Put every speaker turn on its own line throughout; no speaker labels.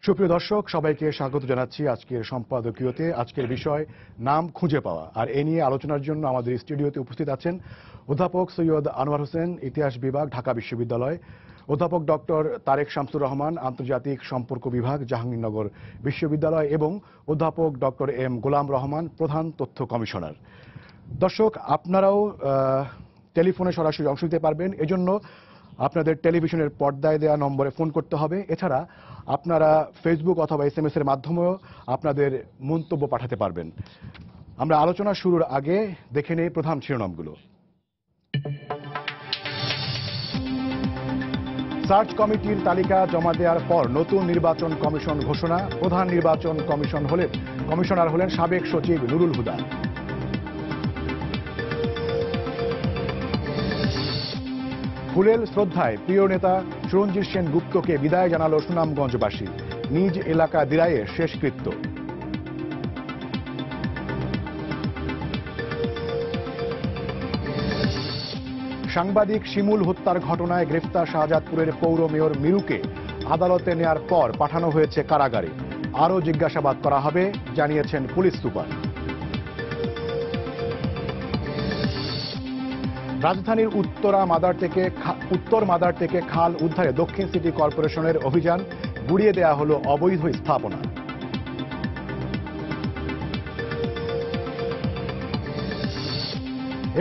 সুপ্রিয় দর্শক, সবাইকে স্বাগত জানাচ্ছি আজকের সম্পাদকীয়তে। আজকের বিষয় নাম খুঁজে পাওয়া, আর এ নিয়ে আলোচনার জন্য আমাদের স্টুডিওতে উপস্থিত আছেন অধ্যাপক সৈয়দ আনোয়ার হোসেন, ইতিহাস বিভাগ, ঢাকা বিশ্ববিদ্যালয়; অধ্যাপক ডক্টর তারেক শামসুর রহমান, আন্তর্জাতিক সম্পর্ক বিভাগ, জাহাঙ্গীরনগর বিশ্ববিদ্যালয়; এবং অধ্যাপক ডক্টর এম গোলাম রহমান, প্রধান তথ্য কমিশনার। দর্শক, আপনারাও টেলিফোনে সরাসরি অংশ নিতে পারবেন। এজন্য আপনাদের টেলিভিশনের পর্দায় দেওয়া নম্বরে ফোন করতে হবে। এছাড়া আপনারা ফেসবুক অথবা SMS এর মাধ্যমেও আপনাদের মন্তব্য পাঠাতে পারবেন। আমরা আলোচনা শুরুর আগে দেখে নেই প্রধান শিরোনামগুলো। সার্চ কমিটির তালিকা জমা দেওয়ার পর নতুন নির্বাচন কমিশন ঘোষণা। প্রধান নির্বাচন কমিশনার হলেন সাবেক সচিব নুরুল হুদা। ফুলেল শ্রদ্ধায় প্রিয় নেতা সুরঞ্জিত সেন গুপ্তকে বিদায় জানালো সুনামগঞ্জবাসী। নিজ এলাকা দিরাইয়ের শেষকৃত্য। সাংবাদিক শিমুল হত্যার ঘটনায় গ্রেফতার শাহজাদপুরের পৌর মেয়র মিরুকে আদালতে নেয়ার পর পাঠানো হয়েছে কারাগারে। আরও জিজ্ঞাসাবাদ করা হবে, জানিয়েছেন পুলিশ সুপার। রাজধানীর উত্তর মাদার থেকে খাল উদ্ধারে দক্ষিণ সিটি কর্পোরেশনের অভিযান। গুড়িয়ে দেয়া হলো অবৈধ স্থাপনা।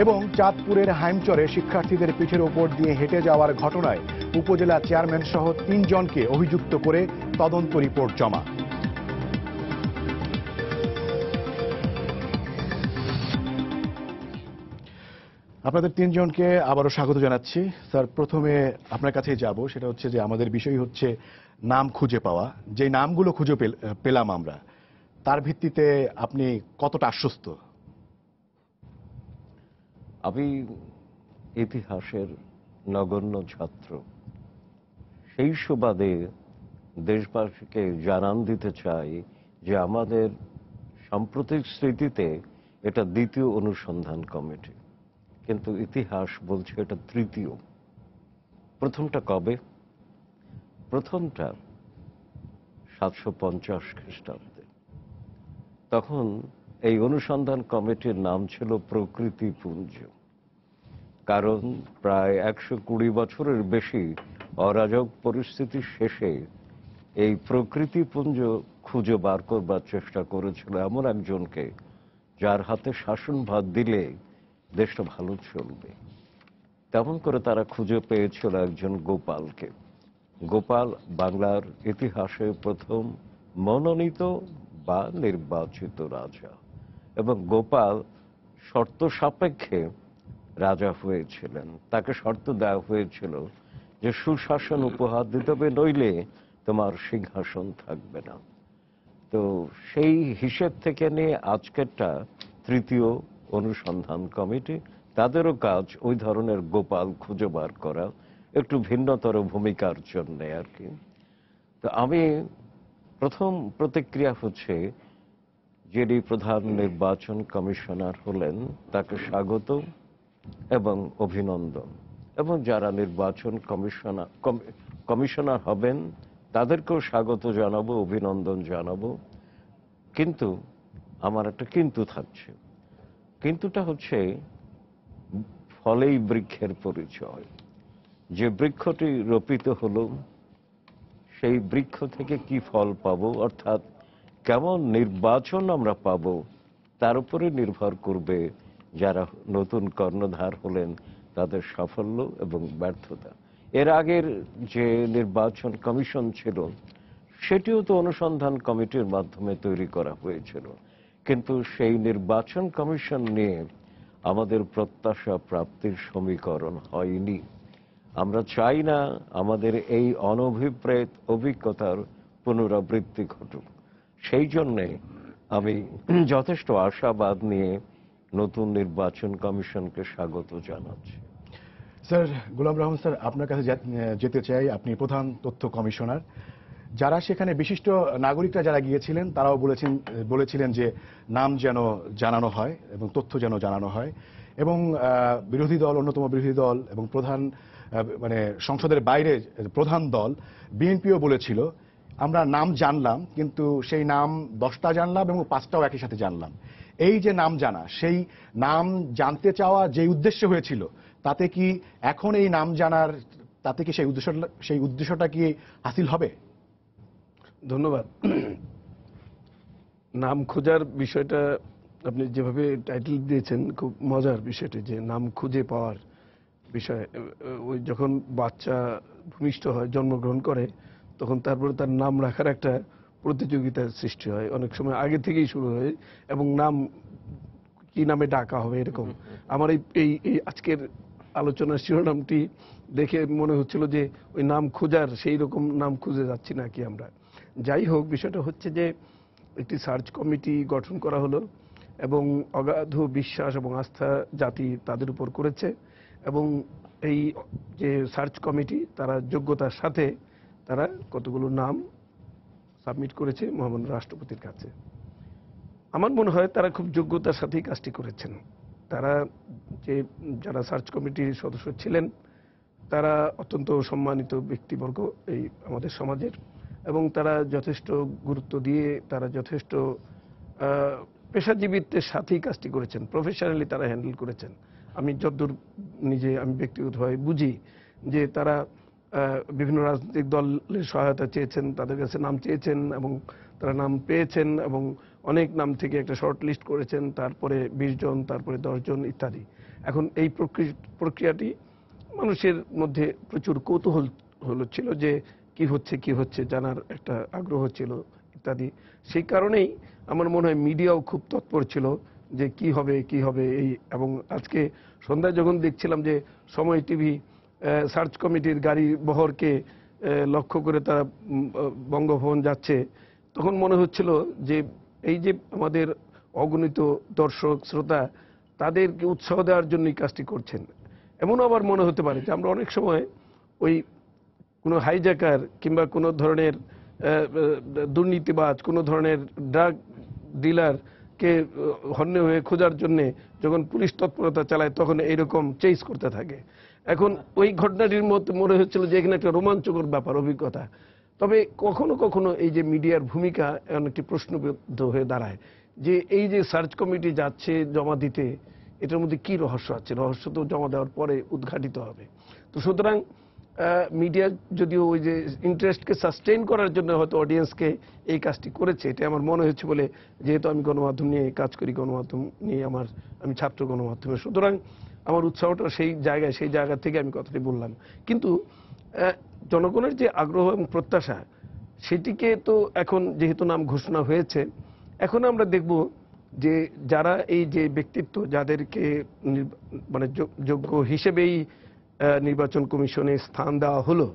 এবং চাঁদপুরের হাইমচরে শিক্ষার্থীদের পিঠের ওপর দিয়ে হেঁটে যাওয়ার ঘটনায় উপজেলা চেয়ারম্যান সহ 3 জনকে অভিযুক্ত করে তদন্ত রিপোর্ট জমা। আপনাদের 3 জনকে আবারও স্বাগত জানাচ্ছি। স্যার, প্রথমে আপনার কাছেই যাব। সেটা হচ্ছে যে আমাদের বিষয় হচ্ছে নাম খুঁজে পাওয়া। যে নামগুলো খুঁজে পেলাম আমরা, তার ভিত্তিতে আপনি কতটা আশ্বস্ত?
আমি ইতিহাসের নগণ্য ছাত্র, সেই সুবাদে দেশবাসীকে জানান দিতে চাই যে আমাদের সাম্প্রতিক স্মৃতিতে এটা দ্বিতীয় অনুসন্ধান কমিটি, কিন্তু ইতিহাস বলছে এটা তৃতীয়। প্রথমটা কবে? প্রথমটা 750 খ্রিস্টাব্দে। তখন এই অনুসন্ধান কমিটির নাম ছিল প্রকৃতিপুঞ্জ। কারণ প্রায় 120 বছরের বেশি অরাজক পরিস্থিতির শেষে এই প্রকৃতিপুঞ্জ খুঁজে বার করবার চেষ্টা করেছিল এমন একজনকে, যার হাতে শাসনভার দিলে দেশটা ভালো চলবে। তেমন করে তারা খুঁজে পেয়েছিল একজন গোপালকে। গোপাল বাংলার ইতিহাসে প্রথম মনোনীত বা নির্বাচিত রাজা, এবং গোপাল শর্ত সাপেক্ষে রাজা হয়েছিলেন। তাকে শর্ত দেওয়া হয়েছিল যে সুশাসন উপহার দিতে হবে, নইলে তোমার সিংহাসন থাকবে না। তো সেই হিসেব থেকে নিয়ে আজকেরটা তৃতীয় অনুসন্ধান কমিটি। তাদেরও কাজ ওই ধরনের গোপাল খুঁজে বার করা, একটু ভিন্নতর ভূমিকার জন্য আর কি। তো আমি প্রথম প্রতিক্রিয়া হচ্ছে, যিনি প্রধান নির্বাচন কমিশনার হলেন তাকে স্বাগত এবং অভিনন্দন, এবং যারা নির্বাচন কমিশনার হবেন তাদেরকেও স্বাগত জানাবো, অভিনন্দন জানাবো। কিন্তু আমার একটা কিন্তু থাকছে। কিন্তুটা হচ্ছে, ফলেই বৃক্ষের পরিচয়। যে বৃক্ষটি রোপিত হলো, সেই বৃক্ষ থেকে কি ফল পাবো, অর্থাৎ কেমন নির্বাচন আমরা পাবো, তার উপরে নির্ভর করবে যারা নতুন কর্ণধার হলেন তাদের সাফল্য এবং ব্যর্থতা। এর আগের যে নির্বাচন কমিশন ছিল সেটিও তো অনুসন্ধান কমিটির মাধ্যমে তৈরি করা হয়েছিল, কিন্তু সেই নির্বাচন কমিশন নিয়ে আমাদের প্রত্যাশা প্রাপ্তির সমীকরণ হয়নি। আমরা চাই না আমাদের এই অনভিপ্রেত অভিজ্ঞতার পুনরাবৃত্তি ঘটুক। সেই জন্যে আমি যথেষ্ট আশাবাদ নিয়ে নতুন নির্বাচন কমিশনকে স্বাগত জানাচ্ছি।
স্যার গোলাম রহমান স্যার, আপনার কাছে যেতে চাই। আপনি প্রধান তথ্য কমিশনার। যারা সেখানে বিশিষ্ট নাগরিকরা যারা গিয়েছিলেন তারাও বলেছিলেন যে নাম যেন জানানো হয় এবং তথ্য যেন জানানো হয়। এবং বিরোধী দল, অন্যতম বিরোধী দল এবং প্রধান সংসদের বাইরে প্রধান দল বিএনপিও বলেছিল আমরা নাম জানলাম, কিন্তু সেই নাম 10টা জানলাম এবং 5টাও একই সাথে জানলাম। এই যে নাম জানা, সেই নাম জানতে চাওয়া যে উদ্দেশ্য হয়েছিল, তাতে কি এখন এই নাম জানার, তাতে কি সেই উদ্দেশ্যটা কি হাসিল হবে?
ধন্যবাদ। নাম খোঁজার বিষয়টা আপনি যেভাবে টাইটেল দিয়েছেন, খুব মজার বিষয়টি, যে নাম খুঁজে পাওয়ার বিষয়। ওই যখন বাচ্চা ভূমিষ্ঠ হয়, জন্মগ্রহণ করে, তখন তারপরে তার নাম রাখার একটা প্রতিযোগিতার সৃষ্টি হয়, অনেক সময় আগে থেকেই শুরু হয়, এবং নাম কি নামে ডাকা হবে এরকম। আমার এই আজকের আলোচনার শিরোনামটি দেখে মনে হচ্ছিল যে ওই নাম খোঁজার সেই রকম নাম খুঁজে যাচ্ছি নাকি আমরা। যাই হোক, বিষয়টা হচ্ছে যে একটি সার্চ কমিটি গঠন করা হলো, এবং অগাধ বিশ্বাস এবং আস্থা জাতি তাদের উপর করেছে, এবং এই যে সার্চ কমিটি, তারা যোগ্যতার সাথে তারা কতগুলো নাম সাবমিট করেছে মহামান্য রাষ্ট্রপতির কাছে। আমার মনে হয় তারা খুব যোগ্যতার সাথেই কাজটি করেছেন। তারা যারা সার্চ কমিটির সদস্য ছিলেন, তারা অত্যন্ত সম্মানিত ব্যক্তিবর্গ এই আমাদের সমাজের, এবং তারা যথেষ্ট গুরুত্ব দিয়ে, তারা যথেষ্ট পেশাজীবিত্বের সাথেই কাজটি করেছেন, প্রফেশনালি তারা হ্যান্ডেল করেছেন। আমি যতদূর আমি ব্যক্তিগতভাবে বুঝি যে তারা বিভিন্ন রাজনৈতিক দলের সহায়তা চেয়েছেন, তাদের কাছে নাম চেয়েছেন, এবং তারা নাম পেয়েছেন, এবং অনেক নাম থেকে একটা শর্ট লিস্ট করেছেন, তারপরে 20 জন, তারপরে 10 জন ইত্যাদি। এখন এই প্রক্রিয়াটি মানুষের মধ্যে প্রচুর কৌতূহল ছিল, যে কি হচ্ছে জানার একটা আগ্রহ ছিল ইত্যাদি। সেই কারণেই আমার মনে হয় মিডিয়াও খুব তৎপর ছিল যে কি হবে এই। এবং আজকে সন্ধ্যায় যখন দেখছিলাম যে সময় টিভি সার্চ কমিটির গাড়ি বহরকে লক্ষ্য করে তারা বঙ্গভবন যাচ্ছে, তখন মনে হচ্ছিল যে এই যে আমাদের অগণিত দর্শক শ্রোতা, তাদেরকে উৎসাহ দেওয়ার জন্যই কাজটি করছেন। এমনও আবার মনে হতে পারে যে আমরা অনেক সময় ওই কোনো হাইজ্যাকার কিংবা কোনো ধরনের দুর্নীতিবাজ, কোনো ধরনের ড্রাগ ডিলারকে হন্যে হয়ে খোঁজার জন্যে যখন পুলিশ তৎপরতা চালায়, তখন এইরকম চেস করতে থাকে। এখন ওই ঘটনাটির মধ্যে মনে হচ্ছিল যে এখানে একটা রোমাঞ্চকর ব্যাপার, অভিজ্ঞতা। তবে কখনো কখনো এই যে মিডিয়ার ভূমিকা অনেকটি প্রশ্নবিদ্ধ হয়ে দাঁড়ায়, যে এই যে সার্চ কমিটি যাচ্ছে জমা দিতে, এটার মধ্যে কি রহস্য আছে? রহস্য তো জমা দেওয়ার পরে উদ্ঘাটিত হবে। তো সুতরাং মিডিয়া যদিও ওই যে ইন্টারেস্টকে সাস্টেইন করার জন্য হয়তো অডিয়েন্সকে এই কাজটি করেছে, এটা আমার মনে হচ্ছে বলে, যেহেতু আমি গণমাধ্যম নিয়ে কাজ করি, গণমাধ্যম নিয়ে আমি ছাত্র গণমাধ্যমে, সুতরাং আমার উৎসাহটা সেই জায়গা থেকে আমি কথাটি বললাম। কিন্তু জনগণের যে আগ্রহ এবং প্রত্যাশা, সেটিকে তো এখন যেহেতু নাম ঘোষণা হয়েছে, এখন আমরা দেখব যে যারা এই যে ব্যক্তিত্ব, যাদেরকে মানে যোগ্য হিসেবেই নির্বাচন কমিশনে স্থান দেওয়া হলো,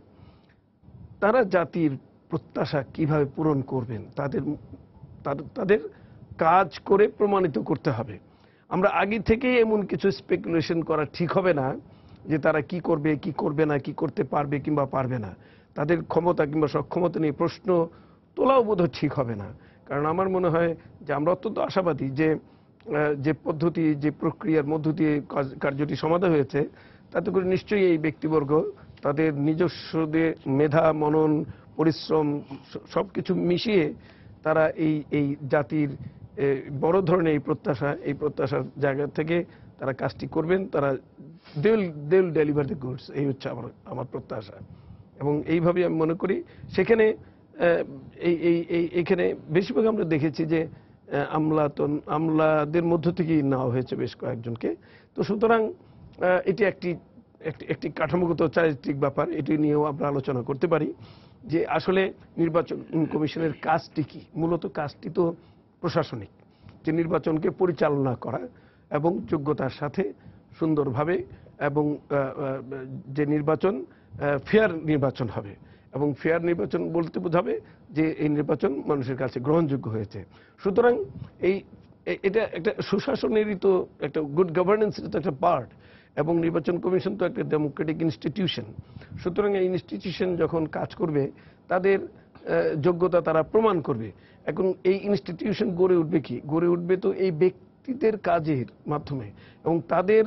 তারা জাতির প্রত্যাশা কিভাবে পূরণ করবেন, তাদের কাজ করে প্রমাণিত করতে হবে। আমরা আগে থেকেই এমন কিছু স্পেকুলেশন করা ঠিক হবে না যে তারা কি করবে না, কি করতে পারবে কিংবা পারবে না। তাদের ক্ষমতা কিংবা সক্ষমতা নিয়ে প্রশ্ন তোলাও বোধহয় ঠিক হবে না। কারণ আমার মনে হয় যে আমরা অত্যন্ত আশাবাদী যে পদ্ধতি, যে প্রক্রিয়ার মধ্য দিয়ে কার্যটি সমাধান হয়েছে, তাতে করে নিশ্চয়ই এই ব্যক্তিবর্গ তাদের নিজস্ব মেধা, মনন, পরিশ্রম সবকিছু মিশিয়ে তারা এই জাতির বড় ধরনের এই প্রত্যাশার জায়গা থেকে তারা কাজটি করবেন। তারা they will deliver the goods, এই হচ্ছে আমার প্রত্যাশা। এবং এইভাবে আমি মনে করি সেখানে এইখানে বেশিরভাগ আমরা দেখেছি যে আমলাদের মধ্য থেকেই নেওয়া হয়েছে বেশ কয়েকজনকে। তো সুতরাং এটি একটি কাঠামোগত চারিত্রিক ব্যাপার, এটি নিয়েও আমরা আলোচনা করতে পারি যে আসলে নির্বাচন কমিশনের কাজটি কি। মূলত কাজটি তো প্রশাসনিক, যে নির্বাচনকে পরিচালনা করা এবং যোগ্যতার সাথে সুন্দরভাবে, এবং যে নির্বাচন ফেয়ার নির্বাচন হবে, এবং ফেয়ার নির্বাচন বলতে বোঝাবে যে এই নির্বাচন মানুষের কাছে গ্রহণযোগ্য হয়েছে। সুতরাং এটা একটা সুশাসনেরই তো একটা গুড গভর্নেন্সের তো একটা পার্ট, এবং নির্বাচন কমিশন তো একটা ডেমোক্রেটিক ইনস্টিটিউশন। সুতরাং এই ইনস্টিটিউশন যখন কাজ করবে, তাদের যোগ্যতা তারা প্রমাণ করবে। এখন এই ইনস্টিটিউশন গড়ে উঠবে কি? গড়ে উঠবে তো এই ব্যক্তিদের কাজের মাধ্যমে, এবং তাদের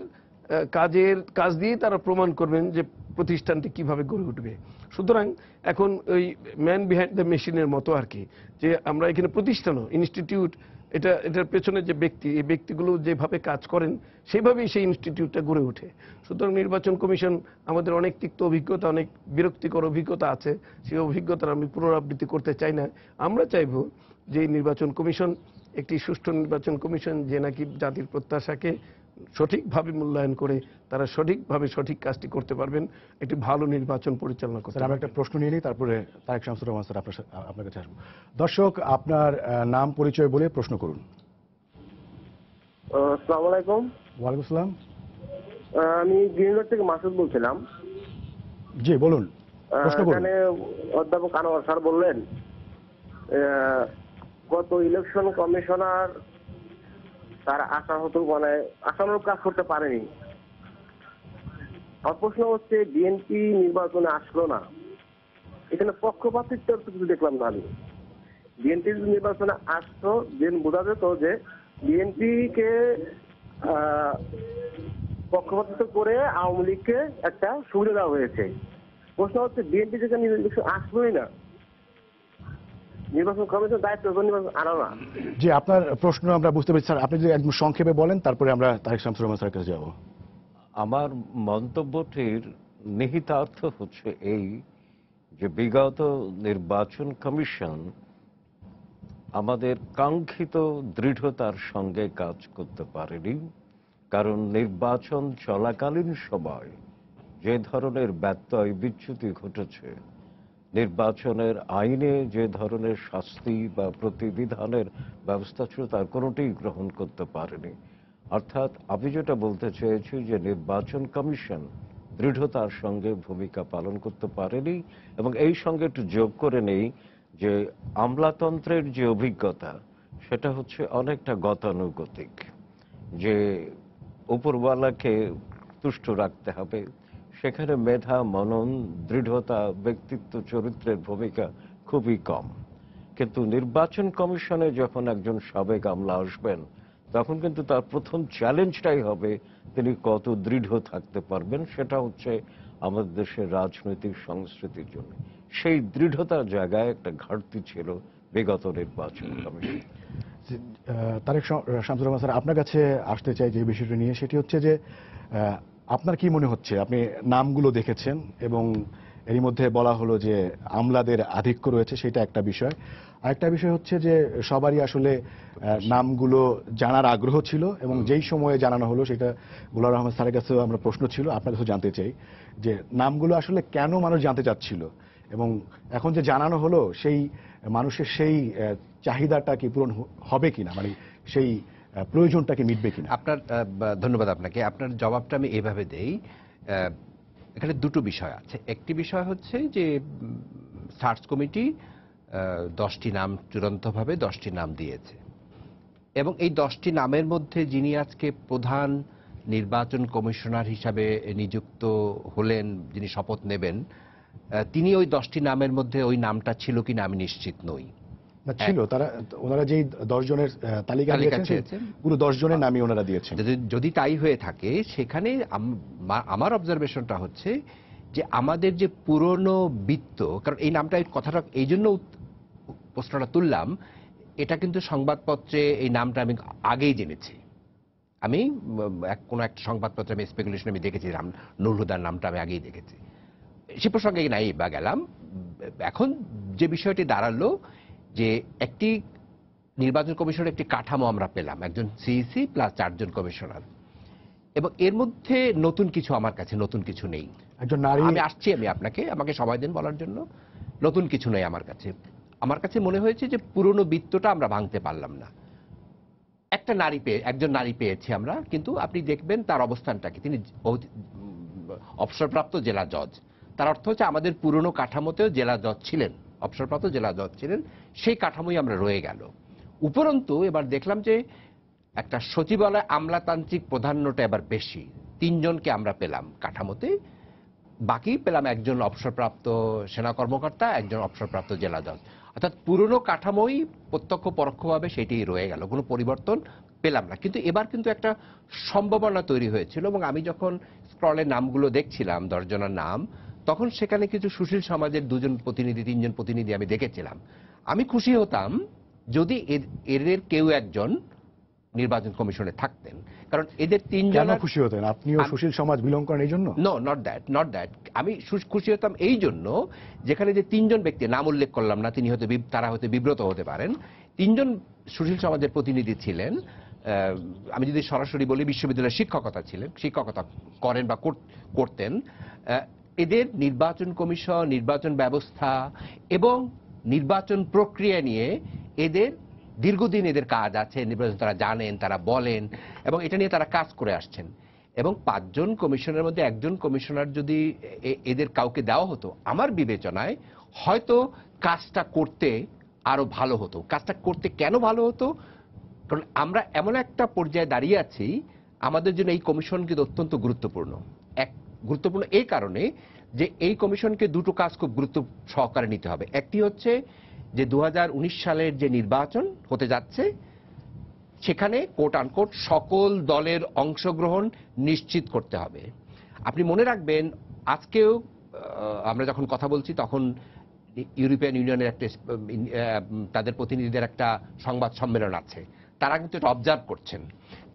কাজ দিয়েই তারা প্রমাণ করবেন যে প্রতিষ্ঠানটি কিভাবে গড়ে উঠবে। সুতরাং এখন ওই ম্যান বিহাইন্ড দ্য মেশিনের মতো আর কি, যে আমরা এখানে প্রতিষ্ঠানও ইনস্টিটিউট, এটার পেছনে যে ব্যক্তি, এই ব্যক্তিগুলো যেভাবে কাজ করেন সেইভাবেই সেই ইনস্টিটিউটটা গড়ে ওঠে। সুতরাং নির্বাচন কমিশন আমাদের অনেক তিক্ত অভিজ্ঞতা, অনেক বিরক্তিকর অভিজ্ঞতা আছে, সেই অভিজ্ঞতার আমি পুনরাবৃত্তি করতে চাই না। আমরা চাইব যে এই নির্বাচন কমিশন একটি সুষ্ঠু নির্বাচন কমিশন, যে নাকি জাতির প্রত্যাশাকে সঠিকভাবে মূল্যায়ন করে তারা সঠিকভাবে সঠিক কাজটি করতে পারবেন, একটি ভালো নির্বাচন পরিচালনা করতে
স্যার, আমরা একটা প্রশ্ন নিয়ে নিই, তারপরে তারেক শামসুর রহমান স্যার আপনার কাছে আসবো। দর্শক, আপনার নাম পরিচয় বলে প্রশ্ন করুন।
আসসালামু আলাইকুম।
ওয়ালাইকুম আসসালাম।
আমি গ্রিনরোড থেকে মাসুদ বলছিলাম।
জি বলুন, প্রশ্ন করুন।
এখানে অধ্যাপক আনোয়ার স্যার বললেন গত ইলেকশন কমিশনার তার আশানুরূপ কাজ করতে পারেনি। আমার প্রশ্ন হচ্ছে, বিএনপি নির্বাচনে আসলো না, এখানে পক্ষপাতিত্ব কিছু দেখলাম না আমি। বিএনপি নির্বাচনে আসতো, দেন বোঝা যেত যে বিএনপি কে পক্ষপাতিত্ব করে আওয়ামী লীগকে একটা সুবিধা দেওয়া হয়েছে। প্রশ্ন হচ্ছে, বিএনপি যেখানে নির্বাচন আসলোই না, নির্বাচন কমিশন দায়িত্ব নির্বাচন আনো না।
জি, আপনার প্রশ্ন আমরা বুঝতে পেরেছি স্যার, আপনি যদি একদম সংক্ষেপে বলেন, তারপরে আমরা তারেক শামসুর রহমান স্যারের কাছে যাব।
আমার মন্তব্যটির নিহিতার্থ হচ্ছে এই যে বিগত নির্বাচন কমিশন আমাদের কাঙ্ক্ষিত দৃঢ়তার সঙ্গে কাজ করতে পারেনি, কারণ নির্বাচন চলাকালীন সময় যে ধরনের ব্যত্যয় বিচ্যুতি ঘটেছে, নির্বাচনের আইনে যে ধরনের শাস্তি বা প্রতিবিধানের ব্যবস্থা ছিল তার কোনোটিই গ্রহণ করতে পারেনি। অর্থাৎ আমি যেটা বলতে চেয়েছি যে নির্বাচন কমিশন দৃঢ়তার সঙ্গে ভূমিকা পালন করতে পারেনি, এবং এই সঙ্গে একটু যোগ করে নেই যে আমলাতন্ত্রের যে অভিজ্ঞতা সেটা হচ্ছে অনেকটা গতানুগতিক, যে উপরওয়ালাকে তুষ্ট রাখতে হবে, সেখানে মেধা, মনন, দৃঢ়তা, ব্যক্তিত্ব, চরিত্রের ভূমিকা খুবই কম। কিন্তু নির্বাচন কমিশনে যখন একজন সাবেক আমলা আসবেন, তখন কিন্তু তার প্রথম চ্যালেঞ্জটাই হবে তিনি কত দৃঢ় থাকতে পারবেন। সেটা হচ্ছে আমাদের দেশের রাজনৈতিক সংস্কৃতির জন্য সেই দৃঢ়তার জায়গায় একটা ঘাটতি ছিল বিগত নির্বাচন কমিশন।
তারেক শামসুর রহমান স্যার, আপনার কাছে আসতে চাই যে বিষয়টা নিয়ে, সেটি হচ্ছে যে আপনার কি মনে হচ্ছে, আপনি নামগুলো দেখেছেন এবং এরই মধ্যে বলা হলো যে আমলাদের আধিক্য রয়েছে, সেটা একটা বিষয়। আরেকটা বিষয় হচ্ছে যে সবারই আসলে নামগুলো জানার আগ্রহ ছিল, এবং যেই সময়ে জানানো হলো সেটা গোলাম রহমান স্যারের কাছেও আমরা প্রশ্ন ছিল, আপনার কাছেও জানতে চাই যে নামগুলো আসলে কেন মানুষ জানতে চাচ্ছিল, এবং এখন যে জানানো হলো সেই মানুষের সেই চাহিদাটা কি পূরণ হবে কিনা, মানে সেই প্রয়োজনটাকে মিটবে কিনা।
আপনার ধন্যবাদ আপনাকে। আপনার জবাবটা আমি এইভাবে দেই। এখানে দুটো বিষয় আছে। একটি বিষয় হচ্ছে যে সার্চ কমিটি 10টি নাম চূড়ান্তভাবে 10টি নাম দিয়েছে, এবং এই 10টি নামের মধ্যে যিনি আজকে প্রধান নির্বাচন কমিশনার হিসাবে নিযুক্ত হলেন, যিনি শপথ নেবেন, তিনি ওই 10টি নামের মধ্যে ওই নামটা ছিল কিনা আমি নিশ্চিত নই।
ছিল, ওনারা যেই 10 জনের তালিকা দিয়েছেন, পুরো 10 জনের নামই ওনারা দিয়েছেন।
যদি তাই হয়ে থাকে, সেখানে আমার অবজারভেশনটা হচ্ছে যে আমাদের যে পুরনো বৃত্ত, কারণ এই নামটা, কথাটা এই জন্য প্রশ্নটা তুললাম, এটা কিন্তু সংবাদপত্রে এই নামটা আমি আগেই জেনেছি। আমি কোনো একটা সংবাদপত্রে আমি স্পেকুলেশন আমি দেখেছি, নুরুল হুদার নামটা আমি আগেই দেখেছি। সে প্রসঙ্গে নাই বা গেলাম। এখন যে বিষয়টি দাঁড়ালো যে একটি নির্বাচন কমিশনের একটি কাঠামো আমরা পেলাম, একজন সিইসি প্লাস 4 জন কমিশনার, এবং এর মধ্যে নতুন কিছু আমার কাছে নতুন কিছু নেই।
একজন নারী, আমি
আসছি, আমাকে সময় দিন বলার জন্য। নতুন কিছু নেই আমার কাছে। আমার কাছে মনে হয়েছে যে পুরনো বৃত্তটা আমরা ভাঙতে পারলাম না। একজন নারী পেয়েছি আমরা, কিন্তু আপনি দেখবেন তার অবস্থানটা কি, তিনি অবসরপ্রাপ্ত জেলা জজ। তার অর্থ হচ্ছে আমাদের পুরনো কাঠামোতেও জেলা জজ ছিলেন, অবসরপ্রাপ্ত জেলা জজ ছিলেন, সেই কাঠামোই আমরা রয়ে গেল। উপরন্তু এবার দেখলাম যে একটা সচিবালয় আমলাতান্ত্রিক প্রাধান্যটা এবার বেশি। 3 জনকে আমরা পেলাম কাঠামোতে, বাকি পেলাম একজন অবসরপ্রাপ্ত সেনা কর্মকর্তা, একজন অবসরপ্রাপ্ত জেলা জজ। অর্থাৎ পুরনো কাঠামোই প্রত্যক্ষ পরোক্ষভাবে সেটাই রয়ে গেল, কোনো পরিবর্তন পেলাম না। কিন্তু এবার কিন্তু একটা সম্ভাবনা তৈরি হয়েছিল, এবং আমি যখন স্ক্রলের নামগুলো দেখছিলাম 10 জনের নাম, তখন সেখানে কিছু সুশীল সমাজের 2 জন প্রতিনিধি 3 জন প্রতিনিধি আমি দেখেছিলাম। আমি খুশি হতাম যদি এদের কেউ একজন নির্বাচন কমিশনে থাকতেন, কারণ এদের 3
কেন
জনের
খুশি হতেন? আপনিও সুশীল সমাজ বিলং করেন এই জন্য?
No, not that. আমি খুশি হতাম এই জন্য, যেখানে যে 3 জন ব্যক্তি, নাম উল্লেখ করলাম না, তারা হয়তো বিব্রত হতে পারেন, 3 জন সুশীল সমাজের প্রতিনিধি ছিলেন। আমি যদি সরাসরি বলি, বিশ্ববিদ্যালয়ের শিক্ষকতা করেন বা করতেন। এদের নির্বাচন কমিশন, নির্বাচন ব্যবস্থা এবং নির্বাচন প্রক্রিয়া নিয়ে এদের দীর্ঘদিন এদের কাজ আছে, নির্বাচন তারা জানেন, তারা বলেন, এবং এটা নিয়ে তারা কাজ করে আসছেন। এবং 5 জন কমিশনের মধ্যে একজন কমিশনার যদি এদের কাউকে দেওয়া হতো, আমার বিবেচনায় হয়তো কাজটা করতে আরো ভালো হতো। কাজটা করতে কেন ভালো হতো? কারণ আমরা এমন একটা পর্যায়ে দাঁড়িয়ে আছি, আমাদের জন্য এই কমিশন কিন্তু অত্যন্ত গুরুত্বপূর্ণ। গুরুত্বপূর্ণ এই কারণে যে এই কমিশনকে দুটো কাজ খুব গুরুত্ব সহকারে নিতে হবে। একটি হচ্ছে যে 2019 সালের যে নির্বাচন হতে যাচ্ছে, সেখানে কোট আনকোট সকল দলের অংশগ্রহণ নিশ্চিত করতে হবে। আপনি মনে রাখবেন, আজকেও আমরা যখন কথা বলছি তখন ইউরোপিয়ান ইউনিয়নের একটা তাদের প্রতিনিধিদের একটা সংবাদ সম্মেলন আছে, তারা কিন্তু এটা অবজার্ভ করছেন।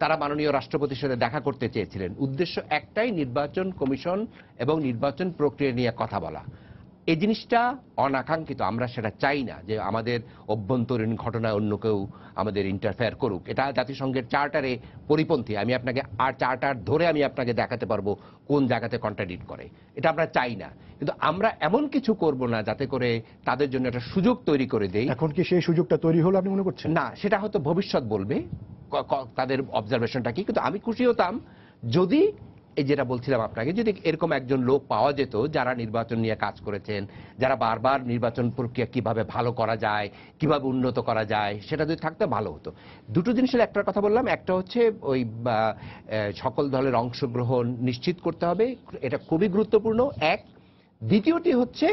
তারা মাননীয় রাষ্ট্রপতির সাথে দেখা করতে চেয়েছিলেন। উদ্দেশ্য একটাই, নির্বাচন কমিশন এবং নির্বাচন প্রক্রিয়া নিয়ে কথা বলা। এই জিনিসটা অনাকাঙ্ক্ষিত, আমরা সেটা চাই না যে আমাদের অভ্যন্তরীণ ঘটনায় অন্য কেউ আমাদের ইন্টারফেয়ার করুক। এটা জাতিসংঘের চার্টারে পরিপন্থী। আমি আপনাকে চার্টার ধরে আমি আপনাকে দেখাতে পারবো কোন জায়গাতে কন্ট্রাডিক্ট করে। এটা আমরা চাই না, কিন্তু আমরা এমন কিছু করব না যাতে করে তাদের জন্য একটা সুযোগ তৈরি করে দেই।
এখন কি সেই সুযোগটা তৈরি হলো আপনি মনে করছেন?
না, সেটা হয়তো ভবিষ্যৎ বলবে তাদের অবজারভেশনটা কি। কিন্তু আমি খুশি হতাম যদি, এই যেটা বলছিলাম আপনাকে, যদি এরকম একজন লোক পাওয়া যেত যারা নির্বাচন নিয়ে কাজ করেছেন, যারা বারবার নির্বাচন প্রক্রিয়া কিভাবে ভালো করা যায়, কিভাবে উন্নত করা যায়, সেটা যদি থাকতে ভালো হতো। দুটো জিনিসের একটার কথা বললাম, একটা হচ্ছে ওই সকল দলের অংশগ্রহণ নিশ্চিত করতে হবে, এটা খুবই গুরুত্বপূর্ণ এক। দ্বিতীয়টি হচ্ছে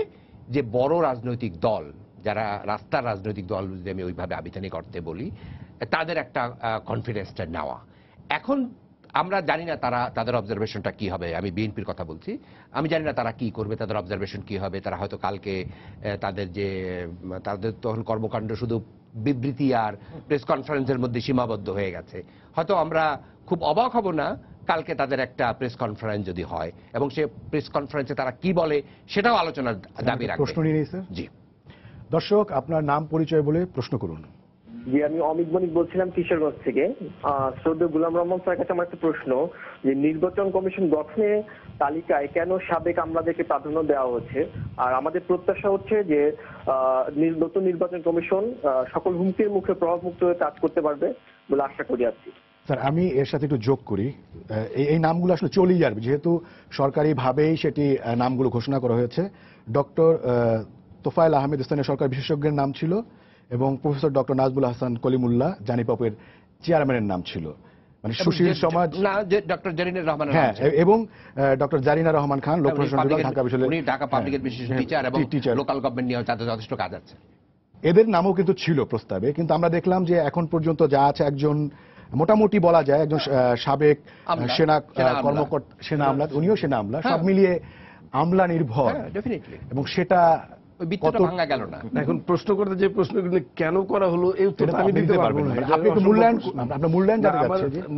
যে বড় রাজনৈতিক দল, যারা রাস্তার রাজনৈতিক দল, যদি আমি ওইভাবে আবিধানিক অর্থে বলি, তাদের একটা কনফিডেন্সটা নেওয়া। এখন আমরা জানি না তাদের অবজারভেশনটা কি হবে। আমি বিএনপির কথা বলছি, আমি জানি না তারা কি করবে, তাদের অবজারভেশন কি হবে। তারা হয়তো কালকে তাদের তখন কর্মকাণ্ড শুধু বিবৃতি আর প্রেস কনফারেন্সের মধ্যে সীমাবদ্ধ হয়ে গেছে। হয়তো আমরা খুব অবাক হব না কালকে তাদের একটা প্রেস কনফারেন্স যদি হয়, এবং সে প্রেস কনফারেন্সে তারা কি বলে সেটাও আলোচনার দাবি রাখবে।
প্রশ্ন নিয়ে স্যার।
জি,
দর্শক, আপনার নাম পরিচয় বলে প্রশ্ন করুন।
জি, আমি অমিত বণিক বলছিলাম কিশোরগঞ্জ থেকে। শ্রদ্ধেয় গোলাম রহমান স্যারের কাছে আমার একটা প্রশ্ন, যে নির্বাচন কমিশন গঠনে তালিকায় কেন সাবেক আমলাদেরকে প্রাধান্য দেওয়া হচ্ছে? আর আমাদের প্রত্যাশা হচ্ছে যে নতুন নির্বাচন কমিশন সকল হুমকির মুখে প্রভাবমুক্ত হয়ে কাজ করতে পারবে বলে আশা করি আছি।
স্যার, আমি এর সাথে একটু যোগ করি, এই নামগুলো আসলে চলেই যাবে, যেহেতু সরকারিভাবেই সেটি নামগুলো ঘোষণা করা হয়েছে। ডক্টর তোফায়েল আহমেদ স্থানীয় সরকার বিশেষজ্ঞের নাম ছিল, এবং প্রফেসর ডক্টর নাজমুল হাসান কলিমুল্লাহ জানিপপের চেয়ারম্যানের নাম ছিল, মানে সুশীল সমাজ।
না, ডক্টর জারিনা রহমান,
হ্যাঁ, এবং ডক্টর জারিনা রহমান খান, লোক প্রশাসন বিভাগ, ঢাকা বিশ্ববিদ্যালয়,
ঢাকা পাবলিকের বিশেষ টিচার, এবং লোকাল গভর্নমেন্ট নিয়ে তাদের যথেষ্ট কাজ আছে।
এদের নামও কিন্তু ছিল প্রস্তাবে, কিন্তু আমরা দেখলাম যে এখন পর্যন্ত যা আছে, একজন মোটামুটি বলা যায় একজন সাবেক সেনা কর্মকর্তা, সেনা আমলা, উনিও সেনা আমলা, সব মিলিয়ে আমলা নির্ভর, এবং সেটা
ভাঙা গেল না। এখন প্রশ্ন করতে যে প্রশ্নগুলো কেন করা হলো, এই উত্তরটা আমি দিতে পারবো না।
আপনি একটু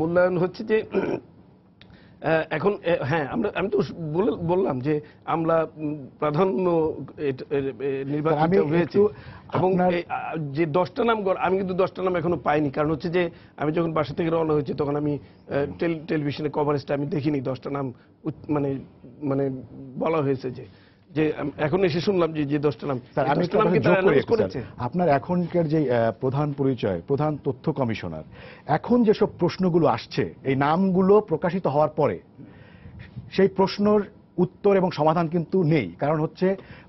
মূল্যায়ন হচ্ছে যে এখন, হ্যাঁ, আমি তো বললাম যে আমরা প্রাধান্য নির্বাচন হয়েছে, এবং যে 10টা নাম, আমি কিন্তু 10টা নাম এখনো পাইনি। কারণ হচ্ছে যে আমি যখন বাসা থেকে রওনা হয়েছি তখন আমি টেলিভিশনে কভারেজটা আমি দেখিনি। 10টা নাম মানে বলা হয়েছে যে এখন এসে শুনলাম যে 10টা নাম।
আপনার এখনকার যে প্রধান পরিচয়, প্রধান তথ্য কমিশনার, এখন যেসব প্রশ্নগুলো আসছে, এই নামগুলো প্রকাশিত হওয়ার পরে সেই প্রশ্নের উত্তর এবং সমাধান কিন্তু নেই। কারণ হচ্ছে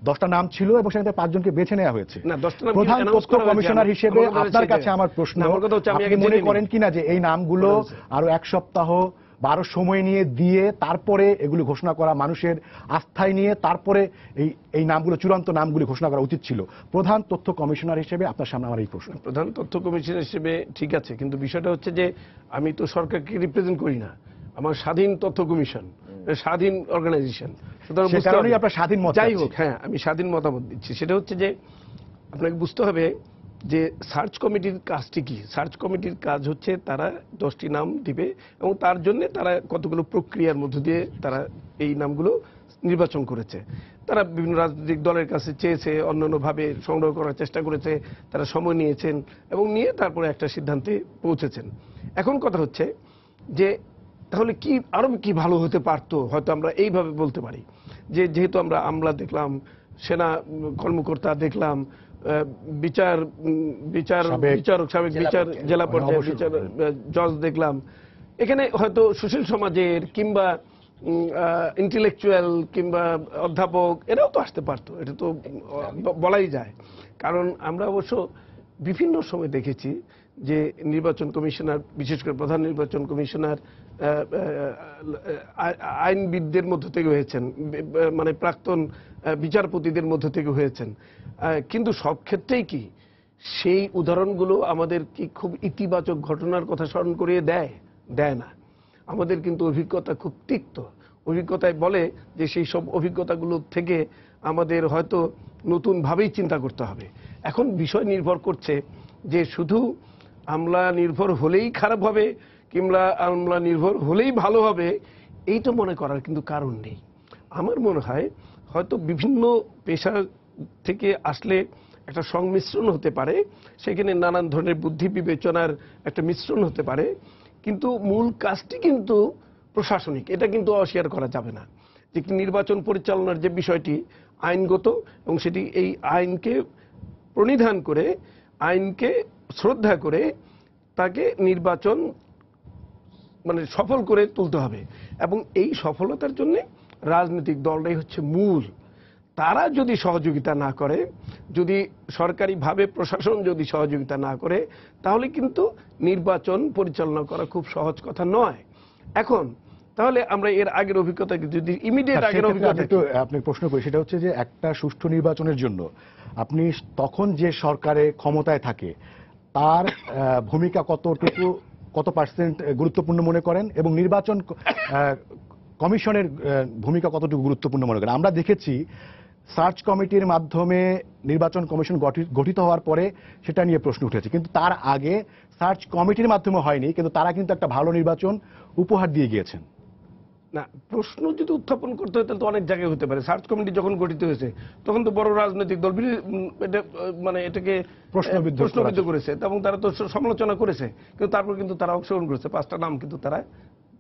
10টা নাম ছিল এবং সেখানে 5 জনকে বেছে নেওয়া হয়েছে। প্রধান তথ্য কমিশনার হিসেবে আপনার কাছে আমার প্রশ্ন, আপনি মনে করেন কিনা যে এই নামগুলো আরো 1 সপ্তাহ 12 সময় নিয়ে দিয়ে তারপরে এগুলো ঘোষণা করা, মানুষের আস্থায় নিয়ে তারপরে এই নামগুলো, চূড়ান্ত নামগুলি ঘোষণা করা উচিত ছিল? প্রধান তথ্য কমিশনার হিসেবে আপনার সামনে আমার এই প্রশ্ন।
প্রধান তথ্য কমিশনার হিসেবে ঠিক আছে, কিন্তু বিষয়টা হচ্ছে যে আমি তো সরকারকে রিপ্রেজেন্ট করি না, আমার স্বাধীন তথ্য কমিশন, স্বাধীন অর্গানাইজেশন, সুতরাং
সে
বুঝতে
কারণেই
হবে।
আপনার স্বাধীন মত
যাই
চাচ্ছি।
হোক, হ্যাঁ, আমি স্বাধীন মতামত দিচ্ছি। সেটা হচ্ছে যে আপনাকে বুঝতে হবে যে সার্চ কমিটির কাজটি কি। সার্চ কমিটির কাজ হচ্ছে তারা 10টি নাম দিবে এবং তার জন্য তারা কতগুলো প্রক্রিয়ার মধ্য দিয়ে তারা এই নামগুলো নির্বাচন করেছে। তারা বিভিন্ন রাজনৈতিক দলের কাছে চেয়েছে, অন্যান্যভাবে সংগ্রহ করার চেষ্টা করেছে, তারা সময় নিয়েছেন এবং নিয়ে তারপরে একটা সিদ্ধান্তে পৌঁছেছেন। এখন কথা হচ্ছে যে তাহলে কি আরো কি ভালো হতে পারতো, হয়তো আমরা এইভাবে বলতে পারি যে যেহেতু আমরা আমলা দেখলাম, সেনা কর্মকর্তা দেখলাম, বিচারক, সাবেক বিচার জেলা পর্যায়ে বিচার জজ দেখলাম, এখানে হয়তো সুশীল সমাজের কিংবা ইন্টেলেকচুয়াল কিংবা অধ্যাপক এরাও তো আসতে পারতো, এটা তো বলাই যায়। কারণ আমরা অবশ্য বিভিন্ন সময় দেখেছি যে নির্বাচন কমিশনার, বিশেষ করে প্রধান নির্বাচন কমিশনার আইনবিদদের মধ্য থেকে হয়েছেন, মানে প্রাক্তন বিচারপতিদের মধ্য থেকে হয়েছেন, কিন্তু সব ক্ষেত্রেই কি সেই উদাহরণগুলো আমাদের কি খুব ইতিবাচক ঘটনার কথা স্মরণ করিয়ে দেয় না। আমাদের কিন্তু অভিজ্ঞতা খুব তিক্ত। অভিজ্ঞতায় বলে যে সেই সব অভিজ্ঞতাগুলো থেকে আমাদের হয়তো নতুনভাবেই চিন্তা করতে হবে। এখন বিষয় নির্ভর করছে যে শুধু আমলা নির্ভর হলেই খারাপ হবে কিংবা আমলা নির্ভর হলেই ভালো হবে, এইটা মনে করার কিন্তু কারণ নেই। আমার মনে হয় হয়তো বিভিন্ন পেশা থেকে আসলে একটা সংমিশ্রণ হতে পারে, সেখানে নানান ধরনের বুদ্ধি বিবেচনার একটা মিশ্রণ হতে পারে, কিন্তু মূল কাজটি কিন্তু প্রশাসনিক, এটা কিন্তু অস্বীকার করা যাবে না। যে নির্বাচন পরিচালনার যে বিষয়টি আইনগত এবং সেটি এই আইনকে প্রণিধান করে, আইনকে শ্রদ্ধা করে তাকে নির্বাচন মানে সফল করে তুলতে হবে এবং এই সফলতার জন্য রাজনৈতিক দলটাই হচ্ছে মূল। তারা যদি সহযোগিতা না করে, যদি সরকারিভাবে প্রশাসন যদি সহযোগিতা না করে, তাহলে কিন্তু নির্বাচন পরিচালনা করা খুব সহজ কথা নয়। এখন তাহলে আমরা এর আগের অভিজ্ঞতা যদি ইমিডিয়েট আগের অভিজ্ঞতা
আপনি প্রশ্ন করি, সেটা হচ্ছে যে একটা সুষ্ঠু নির্বাচনের জন্য আপনি তখন যে সরকারে ক্ষমতায় থাকে তার ভূমিকা কত পার্সেন্ট গুরুত্বপূর্ণ মনে করেন এবং নির্বাচন কমিশনের ভূমিকা কতটুকু গুরুত্বপূর্ণ মনে করেন? আমরা দেখেছি সার্চ কমিটির মাধ্যমে নির্বাচন কমিশন গঠিত হওয়ার পরে সেটা নিয়ে প্রশ্ন উঠেছে, কিন্তু তার আগে সার্চ কমিটির মাধ্যমে হয়নি, কিন্তু তারা কিন্তু একটা ভালো নির্বাচন উপহার দিয়ে গিয়েছেন।
না, প্রশ্ন যদি উত্থাপন করতে হয় তাহলে তো অনেক জায়গায় হতে পারে। সার্চ কমিটি যখন গঠিত হয়েছে তখন তো বড় রাজনৈতিক দল মানে এটাকে প্রশ্নবিদ্ধ করেছে এবং তারা তো সমালোচনা করেছে, কিন্তু তারপর কিন্তু তারা অংশগ্রহণ করেছে, 5টা নাম কিন্তু তারা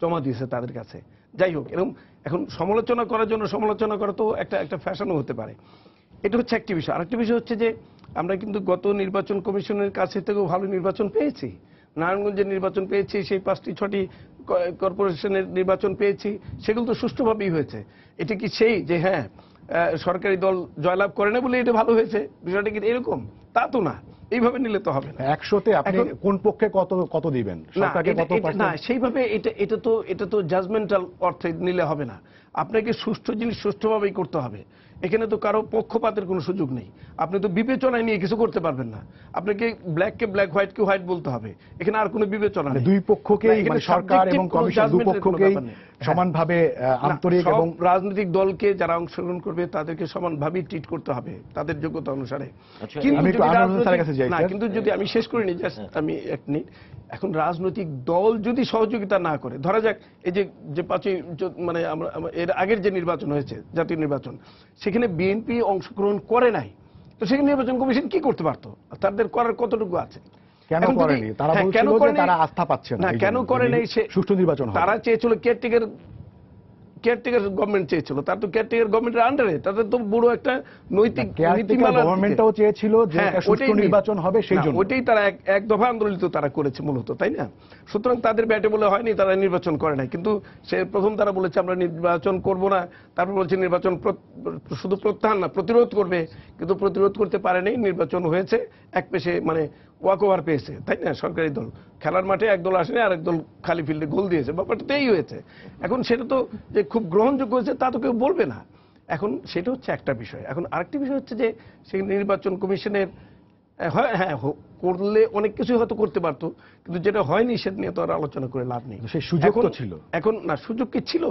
জমা দিয়েছে তাদের কাছে। যাই হোক, এরকম এখন সমালোচনা করার জন্য সমালোচনা করা তো একটা ফ্যাশনও হতে পারে। এটা হচ্ছে একটি বিষয়। আরেকটি বিষয় হচ্ছে যে আমরা কিন্তু গত নির্বাচন কমিশনের কাছে থেকেও ভালো নির্বাচন পেয়েছি। নারায়ণগঞ্জের নির্বাচন পেয়েছি, সেই 5টি 6টি কর্পোরেশনের নির্বাচন পেয়েছি, সেগুলো তো সুষ্ঠুভাবেই হয়েছে। এটা কি সেই যে হ্যাঁ সরকারি দল জয়লাভ করে না বলে এটা ভালো হয়েছে, বিষয়টা কি এরকম? তা তো না, এইভাবে নিলে তো হবে না।
100তে আপনি কোন পক্ষে কত দিবেন?
না, সেইভাবে এটা তো জাজমেন্টাল অর্থে নিলে হবে না। আপনাকে সুষ্ঠু জিনিস সুষ্ঠুভাবেই করতে হবে। এখানে তো কারো পক্ষপাতের কোনো সুযোগ নেই। আপনি তো বিবেচনায় নিয়ে কিছু করতে পারবেন না। আপনাকে ব্ল্যাককে ব্ল্যাক, হোয়াইটকে হোয়াইট বলতে হবে। এখানে আর কোনো বিবেচনা নেই।
দুই পক্ষকেই, মানে সরকার এবং কমিশন দুই পক্ষকেই সমানভাবে আন্তরিক এবং
রাজনৈতিক দলকে যারা অংশগ্রহণ করবে তাদেরকে সমানভাবে ট্রিট করতে হবে তাদের যোগ্যতা অনুসারে। কিন্তু যদি আমি শেষ করিনি, জাস্ট আমি এক মিনিট, এখন রাজনৈতিক দল যদি সহযোগিতা না করে, ধরা যাক এই যে 5ই মানে আমরা এর আগের যে নির্বাচন হয়েছে, জাতীয় নির্বাচন, সেখানে বিএনপি অংশগ্রহণ করে নাই, তো সেখানে নির্বাচন কমিশন কি করতে পারতো? তাদের করার কতটুকু আছে?
কেন করেনি? তারা বলছিল যে তারা আস্থা পাচ্ছেন না।
কেন করে নাই?
সুষ্ঠু নির্বাচন হয়।
তারা চেয়েছিল কেয়ারটেকার গভর্নমেন্ট চেয়েছিল, তার তো কেয়ারটেকার গভর্নমেন্টের আন্ডারে তাদের তো বড় একটা নৈতিক নীতিমালা
গভর্নমেন্টও চেয়েছিল যে একটা সুষ্ঠু নির্বাচন হবে, সেই জন্য
ওইটাই তারা এক দফা আন্দোলিত তারা করেছে মূলত, তাই না? সুতরাং তাদের ব্যাটে বলে হয়নি, তারা নির্বাচন করে নাই। কিন্তু সে প্রথম তারা বলেছে আমরা নির্বাচন করব না, তারপর বলছে নির্বাচন শুধু প্রত্যাহার না প্রতিরোধ করবে, কিন্তু প্রতিরোধ করতে পারেনি। নির্বাচন হয়েছে এক পেশে, মানে ওয়াক ওভার পেয়েছে, তাই না? সরকারি দল খেলার মাঠে একদল আসেনি, আরেক দল খালি ফিল্ডে গোল দিয়েছে, ব্যাপারটা তো এই হয়েছে। এখন সেটা তো যে খুব গ্রহণযোগ্য হয়েছে তা তো কেউ বলবে না। এখন সেটা হচ্ছে একটা বিষয়। এখন আরেকটি বিষয় হচ্ছে যে সেই নির্বাচন কমিশনের হ্যাঁ করলে অনেক কিছু হয়তো করতে পারতো, কিন্তু যেটা হয়নি সেটা নিয়ে তো আর আলোচনা করে লাভ নেই।
সেই সুযোগ তো ছিল।
এখন না, সুযোগ কি ছিল?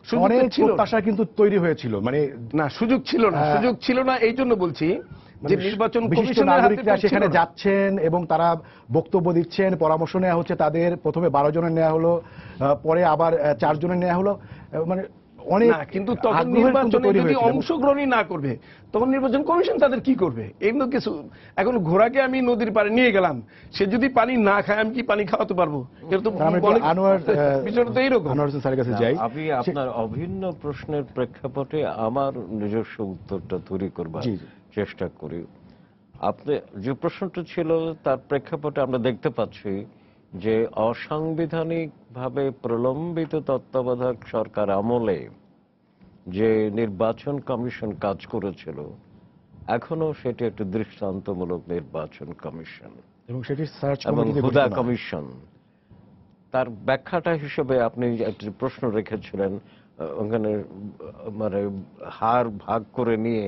সুযোগ
অনেক
তো ছিল
প্রত্যাশা কিন্তু তৈরি হয়েছিল, মানে
না, সুযোগ ছিল না। সুযোগ ছিল না এই জন্য বলছি যে নির্বাচন
বিশিষ্ট
কমিশনের হাতে
নাগরিকরা
তো ছিল
সেখানে
না।
যাচ্ছেন এবং তারা বক্তব্য দিচ্ছেন, পরামর্শ নেওয়া হচ্ছে তাদের। প্রথমে 12 জনের নেওয়া হলো, পরে আবার 4 জনের নেওয়া হলো, মানে অনেক
না, কিন্তু তখন
আগ্রহের কিন্তু
নির্বাচনে
তৈরি
যদি
হয়েছিল।
অংশগ্রহণই না করবে তখন নির্বাচন কমিশন তাদের কি করবে? এমনি কিছু। এখন ঘোড়াকে আমি নদীর পাড়ে নিয়ে গেলাম, সে যদি পানি না খায় আমি কি পানি খাওয়াতে পারবো? এটা তো
আমি একটু
অনেক-
আনোয়ার
বিষয়টা তো এইরকম।
আনোয়ার হোসেন স্যারের কাছে যাই।
আমি আপনার অভিন্ন প্রশ্নের প্রেক্ষাপটে আমার নিজস্ব উত্তরটা তৈরি করবার
জি, জি।
চেষ্টা করি। আপনি যে প্রশ্নটা ছিল তার প্রেক্ষাপটে আমরা দেখতে পাচ্ছি যে অসাংবিধানিকভাবে প্রলম্বিত তত্ত্বাবধায়ক সরকার আমলে যে নির্বাচন কমিশন কাজ করেছিল, এখনো সেটি একটি দৃষ্টান্তমূলক নির্বাচন কমিশন
এবং সেটি সার্চ
এবং
কমিটিতে
হুদা
গঠিত নয়।
কমিশন। তার ব্যাখ্যাটা হিসেবে আপনি একটি প্রশ্ন রেখেছিলেন, ওখানে মানে হার ভাগ করে নিয়ে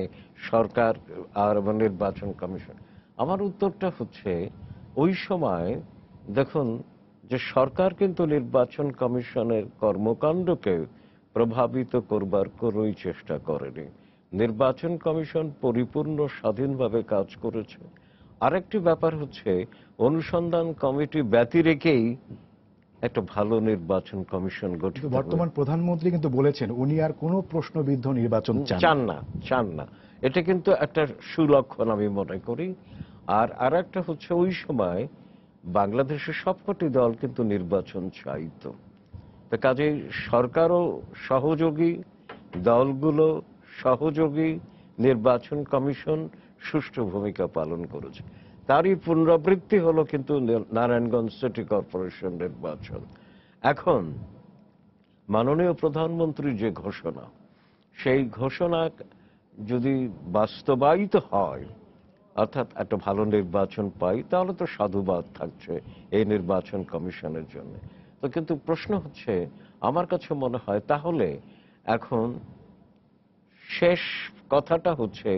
সরকার আর এবং নির্বাচন কমিশন। আমার উত্তরটা হচ্ছে ওই সময় দেখুন যে সরকার কিন্তু নির্বাচন কমিশনের কর্মকাণ্ডকে প্রভাবিত করবার কোনোই চেষ্টা করেনি। নির্বাচন কমিশন পরিপূর্ণ স্বাধীনভাবে কাজ করেছে। আরেকটি ব্যাপার হচ্ছে অনুসন্ধান কমিটি ব্যতি রেখেই একটা ভালো নির্বাচন কমিশন গঠিত
কিন্তু বর্তমান প্রধানমন্ত্রী কিন্তু বলেছেন উনি আর কোনো প্রশ্নবিদ্ধ নির্বাচন
চান না। এটা কিন্তু একটা সুলক্ষণ আমি মনে করি। আর একটা হচ্ছে ওই সময় বাংলাদেশের সবকটি দল কিন্তু নির্বাচন চাইতো। তো কাজেই সরকারও সহযোগী, দলগুলো সহযোগী, নির্বাচন কমিশন সুষ্ঠু ভূমিকা পালন করেছে। তারই পুনরাবৃত্তি হলো কিন্তু নারায়ণগঞ্জ সিটি কর্পোরেশন নির্বাচন। এখন মাননীয় প্রধানমন্ত্রীর যে ঘোষণা, সেই ঘোষণা যদি বাস্তবায়িত হয়, অর্থাৎ একটা ভালো নির্বাচন পাই, তাহলে তো সাধুবাদ থাকছে এই নির্বাচন কমিশনের জন্য। তো কিন্তু প্রশ্ন হচ্ছে, আমার কাছে মনে হয় তাহলে এখন শেষ কথাটা হচ্ছে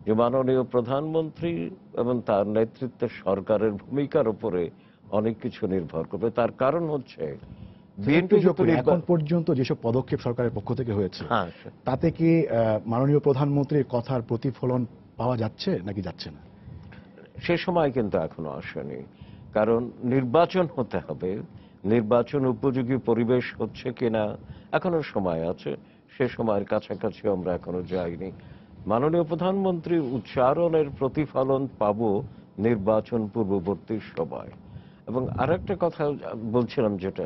যে মাননীয় প্রধানমন্ত্রী এবং তার নেতৃত্বে সরকারের ভূমিকার উপরে অনেক কিছু নির্ভর করবে। তার কারণ হচ্ছে বিএনপি
এখন পর্যন্ত যেসব পদক্ষেপ সরকারের পক্ষ থেকে হয়েছে,
হ্যাঁ,
তাতে কি মাননীয় প্রধানমন্ত্রীর কথার প্রতিফলন পাওয়া যাচ্ছে নাকি যাচ্ছে না?
সে সময় কিন্তু এখনো আসেনি। কারণ নির্বাচন হতে হবে, নির্বাচন উপযোগী পরিবেশ হচ্ছে কিনা এখনো সময় আছে। সে সময়ের কাছাকাছি আমরা এখনো যাইনি। মাননীয় প্রধানমন্ত্রীর উচ্চারণের প্রতিফলন পাব নির্বাচন পূর্ববর্তী সময়। এবং আরেকটা কথা বলছিলাম, যেটা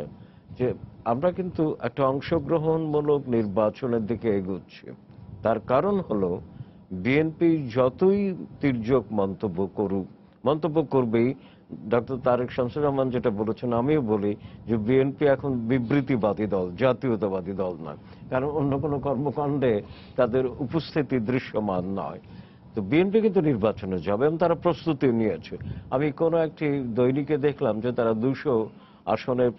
যে আমরা কিন্তু একটা অংশগ্রহণমূলক নির্বাচনের দিকে এগোচ্ছি। তার কারণ হলো বিএনপি যতই তির্যক মন্তব্য করবেই। ডক্টর তারেক শামসুর রহমান যেটা বলেছেন, আমিও বলি যে বিএনপি এখন বিবৃতিবাদী দল, জাতীয়তাবাদী দল নয়। কারণ অন্য কোনো কর্মকাণ্ডে তাদের উপস্থিতি দৃশ্যমান নয়। তো বিএনপি কিন্তু নির্বাচনে যাবে এবং তারা প্রস্তুতি নিয়েছে। আমি কোনো একটি দৈনিকে দেখলাম যে তারা 200 আসনের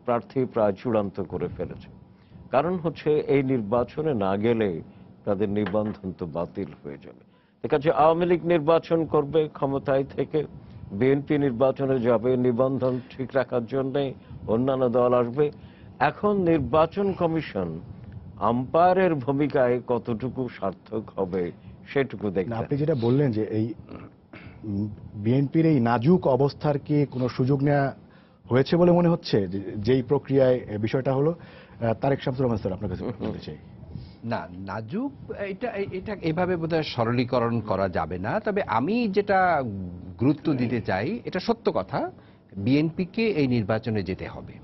প্রার্থী প্রায় চূড়ান্ত করে ফেলেছে। কারণ হচ্ছে এই নির্বাচনে না গেলে তাদের নিবন্ধন তো বাতিল হয়ে যাবে। ঠিক আছে, আওয়ামী লীগ নির্বাচন করবে ক্ষমতায় থেকে, বিএনপি নির্বাচনে যাবে নিবন্ধন ঠিক রাখার জন্য, অন্যান্য দল আসবে। এখন নির্বাচন কমিশন আম্পায়ারের ভূমিকায় কতটুকু সার্থক হবে সেটুকু দেখতে।
আপনি যেটা বললেন যে এই বিএনপির এই নাজুক অবস্থার কি কোনো সুযোগ নেওয়া হয়েছে বলে মনে হচ্ছে, যেই প্রক্রিয়ায় বিষয়টা হলো? তারেক শামসুর রহমান স্যার, আপনার কাছে বলতে চাই।
না, নাজুক এটা এভাবে বোধহয় সরলীকরণ করা যাবে না। তবে আমি যেটা গুরুত্ব দিতে চাই, এটা সত্য কথা, বিএনপিকে এই নির্বাচনে যেতে হবে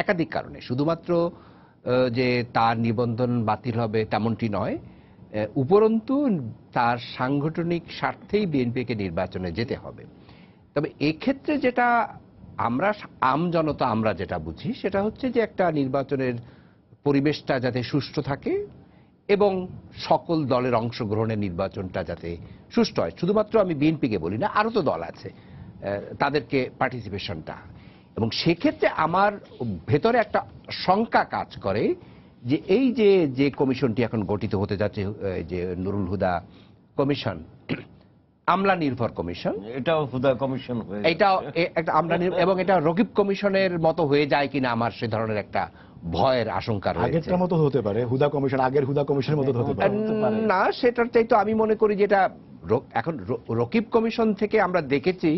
একাধিক কারণে। শুধুমাত্র যে তার নিবন্ধন বাতিল হবে তেমনটি নয়, উপরন্তু তার সাংগঠনিক স্বার্থেই বিএনপিকে নির্বাচনে যেতে হবে। তবে এক্ষেত্রে যেটা আমরা আমজনতা আমরা যেটা বুঝি সেটা হচ্ছে যে একটা নির্বাচনের পরিবেশটা যাতে সুষ্ঠু থাকে এবং সকল দলের অংশগ্রহণের নির্বাচনটা যাতে সুষ্ঠু হয়। শুধুমাত্র আমি বিএনপিকে বলি না, আরো তো দল আছে, তাদেরকে পার্টিসিপেশনটা। এবং সেক্ষেত্রে আমার ভেতরে একটা শঙ্কা কাজ করে যে এই যে কমিশনটি এখন গঠিত হতে যাচ্ছে, যে নুরুল হুদা কমিশন, আমলা নির্ভর কমিশন।
এটাও হুদা কমিশন হয়ে
এটা একটা আমলা এবং এটা রকিব কমিশনের মতো হয়ে যায় কিনা আমার সে ধরনের একটা ভয়ের আশঙ্কা রয়েছে।
আগেরটার মতো হতে পারে, হুদা কমিশন আগের হুদা কমিশনের মতো হতে পারে।
না, সেটার চাইতে আমি মনে করি যেটা এখন রকিব কমিশন থেকে আমরা দেখেছি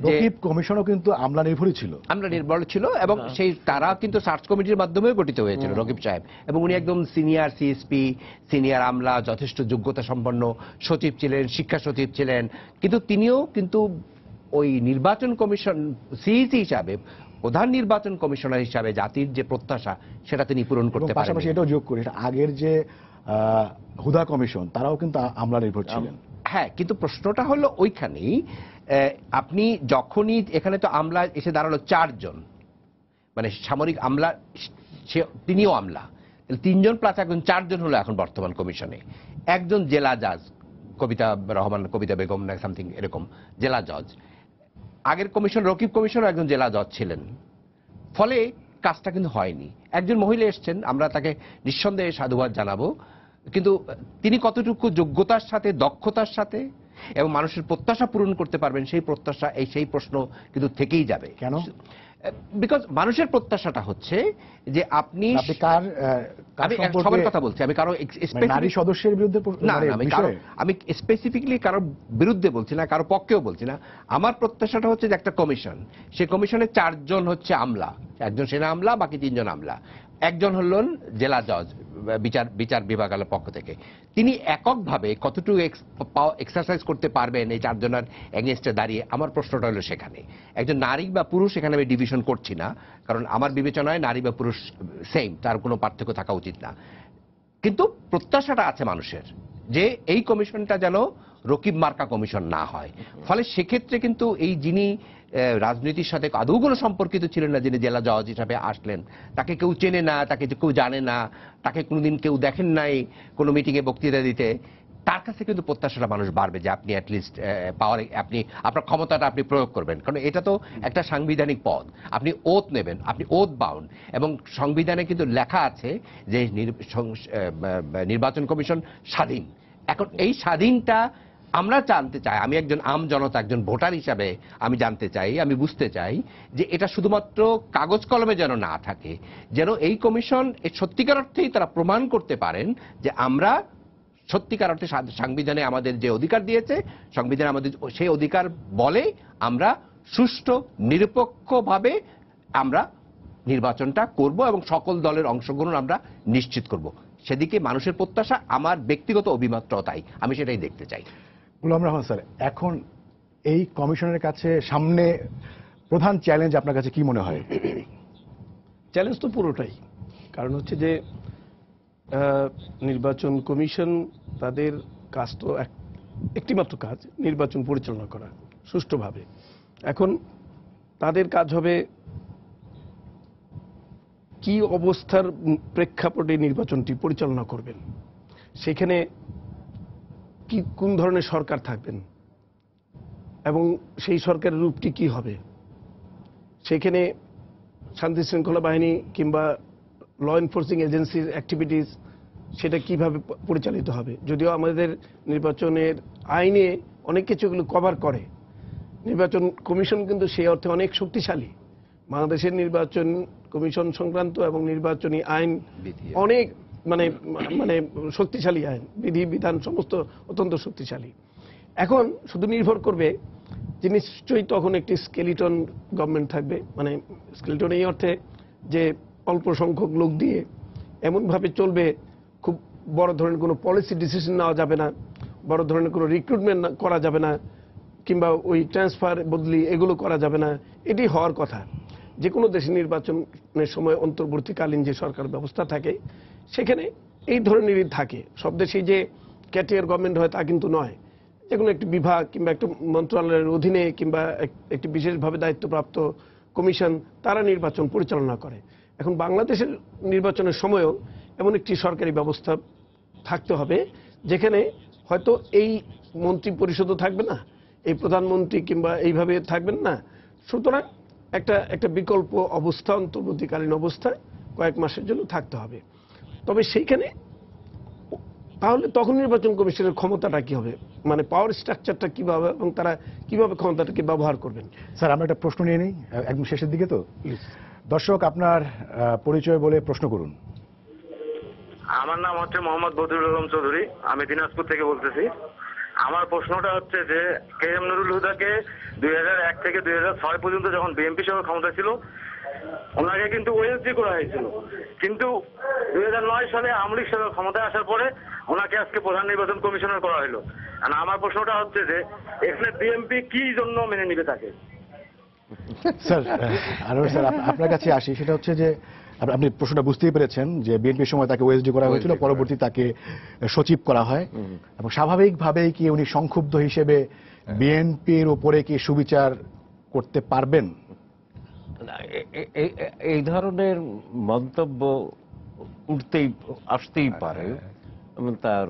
যে
রকিব কমিশনও কিন্তু আমলা নির্ভরই ছিল,
আমরা নির্ভর ছিল, এবং সেই তারা কিন্তু সার্চ কমিটির মাধ্যমে গঠিত হয়েছিল রকিব সাহেব, এবং উনি একদম সিনিয়র সিএসপি, সিনিয়র আমলা, যথেষ্ট যোগ্যতা সম্পন্ন সচিব ছিলেন, শিক্ষা সচিব ছিলেন, কিন্তু তিনিও কিন্তু ওই নির্বাচন কমিশন সিইসি হিসাবে, প্রধান নির্বাচন কমিশনার হিসাবে জাতির যে প্রত্যাশা সেটা তিনি পূরণ করতে পারেন।
পাশাপাশি এটাও যোগ করি, আগের যে হুদা কমিশন তারাও কিন্তু আমলা নির্ভর ছিলেন।
হ্যাঁ, কিন্তু প্রশ্নটা হলো ওইখানেই, আপনি যখনই এখানে তো আমলা এসে দাঁড়ালো 4 জন, মানে সামরিক আমলা, তিনিও আমলা, 3 জন প্লাস একজন 4 জন হলো এখন বর্তমান কমিশনে। একজন জেলা জজ, কবিতা রহমান, কবিতা বেগম না সামথিং এরকম জেলা জজ। আগের কমিশন রকিব কমিশনও একজন জেলা জজ ছিলেন, ফলে কাজটা কিন্তু হয়নি। একজন মহিলা এসছেন, আমরা তাকে নিঃসন্দেহে সাধুবাদ জানাবো, কিন্তু তিনি কতটুকু যোগ্যতার সাথে, দক্ষতার সাথে এবং মানুষের প্রত্যাশা পূরণ করতে পারবেন, সেই প্রত্যাশা, সেই প্রশ্ন কিন্তু থেকেই যাবে।
কেন?
বিকজ মানুষের প্রত্যাশাটা হচ্ছে যে আপনি আমি সবার কথা বলছি, আমি কারো
নারী সদস্যের বিরুদ্ধে
না, আমি স্পেসিফিকলি কারো বিরুদ্ধে বলছি না, কারো পক্ষেও বলছি না। আমার প্রত্যাশাটা হচ্ছে যে একটা কমিশন, সেই কমিশনে 4 জন হচ্ছে আমলা, একজন সেনা আমলা, বাকি 3 জন আমলা, একজন হলেন জেলা জজ বিচার বিভাগের পক্ষ থেকে। তিনি এককভাবে কতটুকু এক্সারসাইজ করতে পারবেন এই 4 জনের এগেইনস্টে দাঁড়িয়ে, আমার প্রশ্নটা হলো সেখানে। একজন নারী বা পুরুষ এখানে আমি ডিভিশন করছি না, কারণ আমার বিবেচনায় নারী বা পুরুষ সেম, তার কোনো পার্থক্য থাকা উচিত না। কিন্তু প্রত্যাশাটা আছে মানুষের যে এই কমিশনটা যেন রকিব মার্কা কমিশন না হয়। ফলে সেক্ষেত্রে কিন্তু এই যিনি রাজনীতির সাথে আদৌ কোনো সম্পর্কিত ছিলেন না, যিনি জেলা জজ হিসাবে আসলেন, তাকে কেউ চেনে না, তাকে কেউ জানে না, তাকে কোনোদিন কেউ দেখেন নাই কোনো মিটিংয়ে বক্তৃতা দিতে, তার কাছে কিন্তু প্রত্যাশাটা মানুষ বাড়বে যে আপনি অ্যাটলিস্ট পাওয়ার, আপনি আপনার ক্ষমতাটা আপনি প্রয়োগ করবেন। কারণ এটা তো একটা সাংবিধানিক পদ, আপনি ওথ নেবেন, আপনি ওথ বাউন্ড, এবং সংবিধানে কিন্তু লেখা আছে যে নির্বাচন কমিশন স্বাধীন। এখন এই স্বাধীনটা আমরা জানতে চাই, আমি একজন আম জনতা, একজন ভোটার হিসাবে আমি জানতে চাই, আমি বুঝতে চাই যে এটা শুধুমাত্র কাগজ কলমে যেন না থাকে, যেন এই কমিশন সত্যিকার অর্থেই তারা প্রমাণ করতে পারেন যে আমরা সত্যিকার অর্থে সংবিধানে আমাদের যে অধিকার দিয়েছে, সংবিধানে আমাদের সেই অধিকার বলে আমরা সুষ্ঠু নিরপেক্ষভাবে আমরা নির্বাচনটা করব এবং সকল দলের অংশগ্রহণ আমরা নিশ্চিত করব। সেদিকে মানুষের প্রত্যাশা, আমার ব্যক্তিগত অভিমতটাও তাই, আমি সেটাই দেখতে চাই।
গুলাম রহমান স্যার, এখন এই কমিশনের কাছে সামনে প্রধান চ্যালেঞ্জ আপনার কাছে কি মনে হয়?
চ্যালেঞ্জ তো পুরোটাই, কারণ হচ্ছে যে নির্বাচন কমিশন, তাদের কাজ তো একটিমাত্র কাজ, নির্বাচন পরিচালনা করা সুষ্ঠুভাবে। এখন তাদের কাজ হবে কি অবস্থার প্রেক্ষাপটে নির্বাচনটি পরিচালনা করবেন, সেখানে কি কোন ধরনের সরকার থাকবেন এবং সেই সরকারের রূপটি কি হবে, সেখানে শান্তি শৃঙ্খলা বাহিনী কিংবা ল এনফোর্সিং এজেন্সির অ্যাক্টিভিটিস সেটা কিভাবে পরিচালিত হবে। যদিও আমাদের নির্বাচনের আইনে অনেক কিছু এগুলো কভার করে, নির্বাচন কমিশন কিন্তু সেই অর্থে অনেক শক্তিশালী। বাংলাদেশের নির্বাচন কমিশন সংক্রান্ত এবং নির্বাচনী আইন অনেক মানে মানে শক্তিশালী আইন, বিধি বিধান সমস্ত অত্যন্ত শক্তিশালী। এখন শুধু নির্ভর করবে যে নিশ্চয়ই তখন একটি স্কেলিটন গভর্নমেন্ট থাকবে, মানে স্কেলিটন এই অর্থে যে অল্প সংখ্যক লোক দিয়ে এমনভাবে চলবে, খুব বড় ধরনের কোনো পলিসি ডিসিশন নেওয়া যাবে না, বড় ধরনের কোনো রিক্রুটমেন্ট করা যাবে না, কিংবা ওই ট্রান্সফার বদলি এগুলো করা যাবে না। এটি হওয়ার কথা। যে কোনো দেশে নির্বাচনের সময় অন্তর্বর্তীকালীন যে সরকার ব্যবস্থা থাকে সেখানে এই ধরনেরই থাকে। সব দেশেই যে ক্যাটিয়ার গভর্নমেন্ট হয় তা কিন্তু নয়, যে কোনো একটি বিভাগ কিংবা একটি মন্ত্রণালয়ের অধীনে কিংবা একটি বিশেষভাবে দায়িত্বপ্রাপ্ত কমিশন তারা নির্বাচন পরিচালনা করে। এখন বাংলাদেশের নির্বাচনের সময়ও এমন একটি সরকারি ব্যবস্থা থাকতে হবে যেখানে হয়তো এই মন্ত্রী পরিষদও থাকবে না, এই প্রধানমন্ত্রী কিংবা এইভাবে থাকবেন না। সুতরাং একটা বিকল্প অবস্থা, অন্তর্বর্তীকালীন অবস্থা কয়েক মাসের জন্য থাকতে হবে। তবে সেইখানে তাহলে তখন নির্বাচন কমিশনের ক্ষমতাটা কি হবে, মানে পাওয়ার স্ট্রাকচারটা কিভাবে এবং তারা কিভাবে ক্ষমতাটাকে ব্যবহার করবেন।
স্যার আমরা একটা প্রশ্ন নিয়ে নিই, একদম শেষের দিকে তো। দর্শক আপনার পরিচয় বলে প্রশ্ন করুন।
আমার নাম হচ্ছে মোহাম্মদ বদরুল আলম চৌধুরী, আমি দিনাজপুর থেকে বলতেছি। আমার প্রশ্নটা হচ্ছে যে কে এম নুরুল হুদাকে 2001 থেকে 2006 পর্যন্ত যখন বিএনপি সহ ক্ষমতা ছিল, ওনাকে কিন্তু ওএসডি করা হয়েছিল, কিন্তু 2009 সালে আওয়ামী লীগ সরকার ক্ষমতায় আসার পরে ওনাকে আজকে প্রধান নির্বাচন কমিশনার করা হলো। আর আমার প্রশ্নটা হচ্ছে যে এখানে বিএনপি কি জন্য মেনে নিবে তাকে?
স্যার আনোয়ার স্যার আপনার কাছে আসি, সেটা হচ্ছে যে আপনি প্রশ্নটা বুঝতেই পেরেছেন যে বিএনপির সময় তাকে ওএসডি করা হয়েছিল, পরবর্তী তাকে সচিব করা হয়, এবং স্বাভাবিকভাবেই কি উনি সংক্ষুব্ধ হিসেবে বিএনপির উপরে কি সুবিচার করতে পারবেন?
এই ধরনের মন্তব্য আসতেই পারে, এবং তার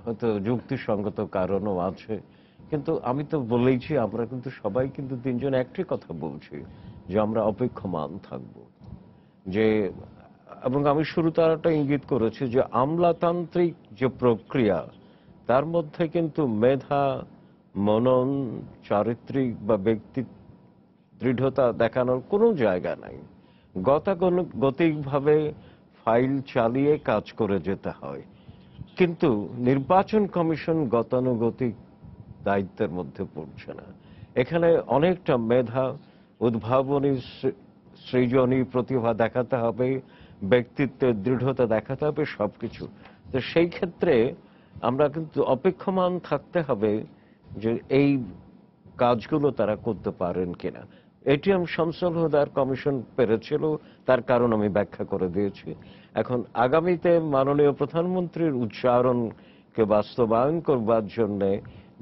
হয়তো যুক্তিসঙ্গত কারণও আছে, কিন্তু আমি তো বলেইছি আমরা কিন্তু সবাই কিন্তু তিনজন একটি কথা বলছি যে আমরা অপেক্ষমান থাকব, যে এবং আমি শুরুতে একটা ইঙ্গিত করেছি যে আমলাতান্ত্রিক যে প্রক্রিয়া তার মধ্যে কিন্তু মেধা, মনন, চারিত্রিক বা ব্যক্তি দৃঢ়তা দেখানোর কোনো জায়গা নাই। গতানুগতিকভাবে ফাইল চালিয়ে কাজ করে যেতে হয়, কিন্তু নির্বাচন কমিশন গতানুগতিক দায়িত্বের মধ্যে পড়ছে না। এখানে অনেকটা মেধা, উদ্ভাবনী, সৃজনী প্রতিভা দেখাতে হবে, ব্যক্তিত্বের দৃঢ়তা দেখাতে হবে, সবকিছু। তো সেই ক্ষেত্রে আমরা কিন্তু অপেক্ষমান থাকতে হবে যে এই কাজগুলো তারা করতে পারেন কিনা। এটিএম শামসুল হুদার কমিশন পেরেছিল, তার কারণ আমি ব্যাখ্যা করে দিয়েছি। এখন আগামীতে মাননীয় প্রধানমন্ত্রীর উচ্চারণকে বাস্তবায়ন করবার জন্য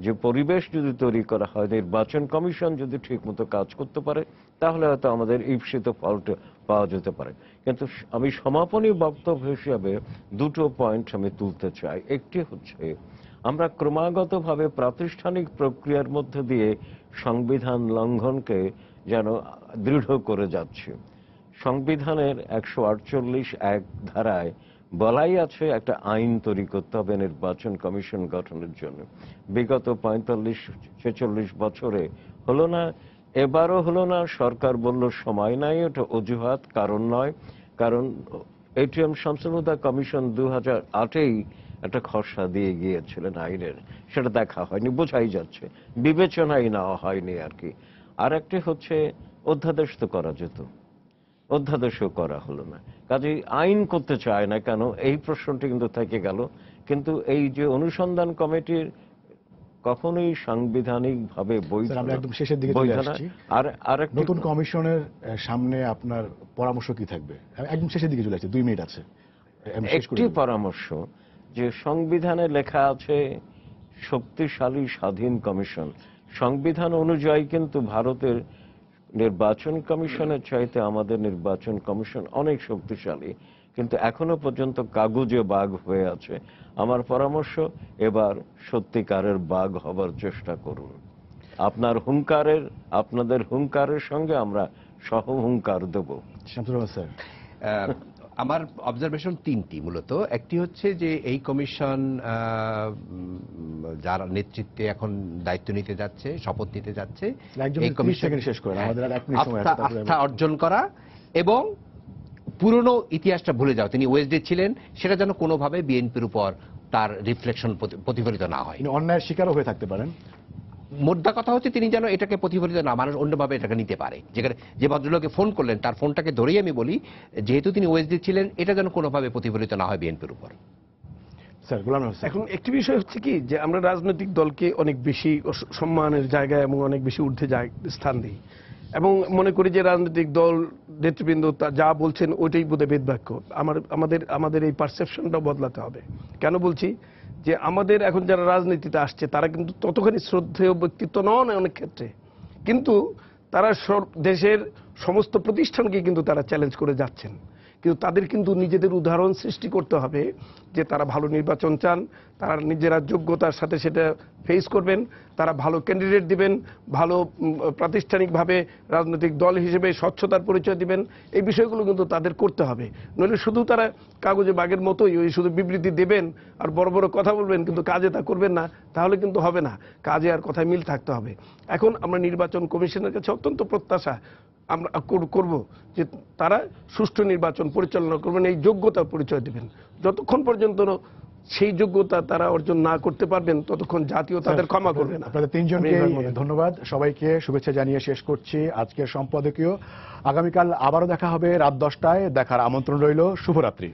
যে পরিবেশ যদি তৈরি করা হয়, নির্বাচন কমিশন যদি ঠিকমতো কাজ করতে পারে, তাহলে হয়তো আমাদের ঈপ্সিত ফলটা পাওয়া যেতে পারে। কিন্তু আমি সমাপনী বক্তব্য হিসাবে দুটো পয়েন্ট আমি তুলতে চাই। একটি হচ্ছে আমরা ক্রমাগতভাবে প্রাতিষ্ঠানিক প্রক্রিয়ার মধ্যে দিয়ে সংবিধান লঙ্ঘনকে যেন দৃঢ় করে যাচ্ছি। সংবিধানের 148(1) ধারায় বলাই আছে একটা আইন তৈরি করতে হবে নির্বাচন কমিশন গঠনের জন্য। বিগত 45-46 বছরে হলো না, এবারও হলো না। সরকার বলল সময় নাই, ওটা অজুহাত, কারণ নয়। কারণ এটিএম শামসুল হুদা কমিশন 2008-এই একটা খসড়া দিয়ে গিয়েছিলেন আইনের, সেটা দেখা হয়নি, বোঝাই যাচ্ছে বিবেচনাই নেওয়া হয়নি আর কি। আর একটি হচ্ছে অধ্যাদেশ তো করা যেত, অধ্যাদেশও করা হলো না। কাজেই আইন করতে চায় না কেন, এই প্রশ্নটি কিন্তু থেকে গেল। কিন্তু এই যে অনুসন্ধান কমিটির কখনোই সাংবিধানিকভাবে বৈধ
স্যার আমরা একদম শেষের দিকে চলে আসছি।
আর
নতুন কমিশনের সামনে আপনার পরামর্শ কি থাকবে? একদম শেষের দিকে চলে আসছে, 2 মিনিট আছে।
একটি পরামর্শ, যে সংবিধানে লেখা আছে শক্তিশালী স্বাধীন কমিশন। সংবিধান অনুযায়ী কিন্তু ভারতের নির্বাচন কমিশনের চাইতে আমাদের নির্বাচন কমিশন অনেক শক্তিশালী, কিন্তু এখনো পর্যন্ত কাগুজে বাঘ হয়ে আছে। আমার পরামর্শ, এবার সত্যিকারের বাঘ হবার চেষ্টা করুন। আপনাদের হুঙ্কারের সঙ্গে আমরা সহ হুঙ্কার দেব।
শামসুল রহমান স্যার।
আমার অবজারভেশন 3টি মূলত। একটি হচ্ছে যে এই কমিশন যার নেতৃত্বে এখন দায়িত্ব নিতে যাচ্ছে, শপথ নিতে যাচ্ছে, এই কমিশন
শেষ করেন, আমাদের আর 1 মিনিট সময় আছে।
আস্থা অর্জন করা এবং পুরনো ইতিহাসটা ভুলে যাও, তিনি ওএসডি ছিলেন, সেটা যেন কোনোভাবে বিএনপির উপর তার রিফ্লেকশন প্রতিফলিত না হয়।
অন্যায়ের শিকারও হয়ে থাকতে পারেন।
মোদ্দা কথা হচ্ছে তিনি যেন এটাকে প্রতিফলিত না, মানুষ অন্যভাবে এটাকে নিতে পারে। যেখানে যে ভদ্রলোকে ফোন করলেন তার ফোনটাকে ধরেই আমি বলি, যেহেতু তিনি ওএসডি ছিলেন, এটা যেন কোনোভাবে প্রতিফলিত না হয় বিএনপির উপর।
স্যার গোলাম রহমান,
এখন একটি বিষয় হচ্ছে কি, যে আমরা রাজনৈতিক দলকে অনেক বেশি সম্মানের জায়গায় এবং অনেক বেশি ঊর্ধ্বে স্থান দিই, এবং মনে করি যে রাজনৈতিক দল নেতৃবৃন্দ যা বলছেন ওইটাই বোধহয় বেদবাক্য। আমাদের এই পারসেপশনটা বদলাতে হবে। কেন বলছি, যে আমাদের এখন যারা রাজনীতিতে আসছে তারা কিন্তু ততখানি শ্রদ্ধেয় ব্যক্তিত্ব নন অনেক ক্ষেত্রে, কিন্তু তারা দেশের সমস্ত প্রতিষ্ঠানকে কিন্তু তারা চ্যালেঞ্জ করে যাচ্ছেন। কিন্তু তাদের কিন্তু নিজেদের উদাহরণ সৃষ্টি করতে হবে যে তারা ভালো নির্বাচন চান, তারা নিজেরা যোগ্যতার সাথে সেটা ফেস করবেন, তারা ভালো ক্যান্ডিডেট দিবেন, ভালো প্রাতিষ্ঠানিকভাবে রাজনৈতিক দল হিসেবে স্বচ্ছতার পরিচয় দিবেন। এই বিষয়গুলো কিন্তু তাদের করতে হবে, নইলে শুধু তারা কাগজে বাগের মতোই ওই শুধু বিবৃতি দেবেন আর বড় বড় কথা বলবেন, কিন্তু কাজে তা করবেন না, তাহলে কিন্তু হবে না। কাজে আর কথায় মিল থাকতে হবে। এখন আমরা নির্বাচন কমিশনের কাছে অত্যন্ত প্রত্যাশা আমরা করব যে তারা সুষ্ঠু নির্বাচন পরিচালনা করবেন, এই যোগ্যতার পরিচয় দেবেন। যতক্ষণ পর্যন্ত সেই যোগ্যতা তারা অর্জন না করতে পারবেন, ততক্ষণ জাতীয় তাদের ক্ষমা করবে না।
আপনাদের তিনজনকে ধন্যবাদ, সবাইকে শুভেচ্ছা জানিয়ে শেষ করছি আজকের সম্পাদকীয়। আগামীকাল আবারও দেখা হবে রাত 10টায়, দেখার আমন্ত্রণ রইল। শুভরাত্রি।